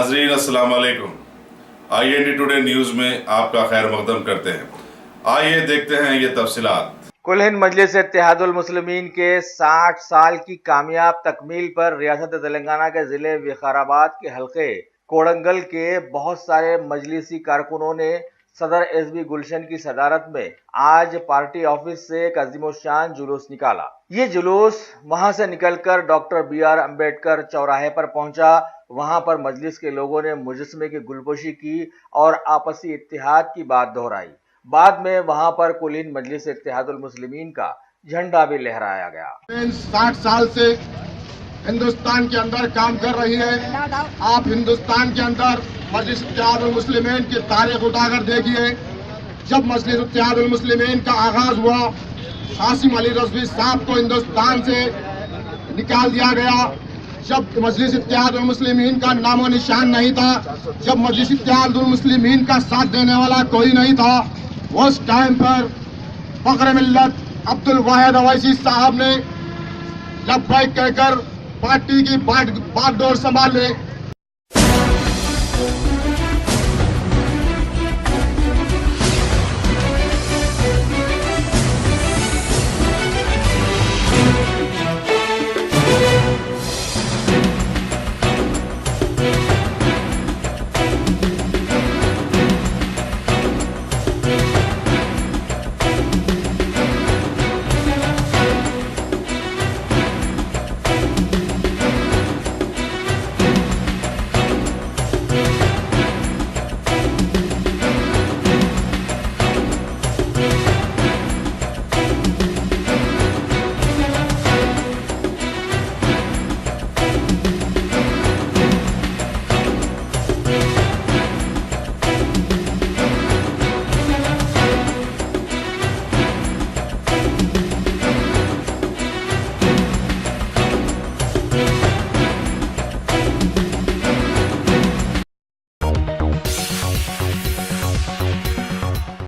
नाजरीन अस्सलाम वालेकुम। IND टुडे न्यूज़ में आपका खैर मकदम करते हैं। आइए देखते हैं ये तफसीलात। कुल हिंद मजलिस इत्तेहादुल मुस्लिमीन के 60 साल की कामयाब तकमील पर रियासत तेलंगाना के जिले विकाराबाद के हल्के कोडंगल के बहुत सारे मजलिसी कारकुनों ने सदर SB गुलशन की सदारत में आज पार्टी ऑफिस से एक अजीमोशान जुलूस निकाला। ये जुलूस वहां से निकलकर डॉक्टर BR अम्बेडकर चौराहे पर पहुंचा। वहां पर मजलिस के लोगों ने मुजस्समे की गुलपोशी की और आपसी इत्तेहाद की बात दोहराई। बाद में वहां पर कुल हिंद मजलिस इत्तेहादुल मुस्लिमीन का झंडा भी लहराया गया। 60 साल से हिंदुस्तान के अंदर काम कर रही है। आप हिंदुस्तान के अंदर मजलिस इत्तेहादुल मुस्लिमीन की तारीख उठाकर देखिए। जब मजलिस इत्तेहादुल मुस्लिमीन का आगाज हुआ, कासिम अली रजवी साहब को हिंदुस्तान से निकाल दिया गया। जब मजलिस इत्तेहादुल मुस्लिमीन का नामो निशान नहीं था, जब मजलिस इत्तेहादुल मुस्लिमीन का साथ देने वाला कोई नहीं था, उस टाइम पर फख्र मिल्लत अब्दुल वाहिद अवैसी साहब ने लब्बैक कहकर पार्टी की बागडोर संभाल ली।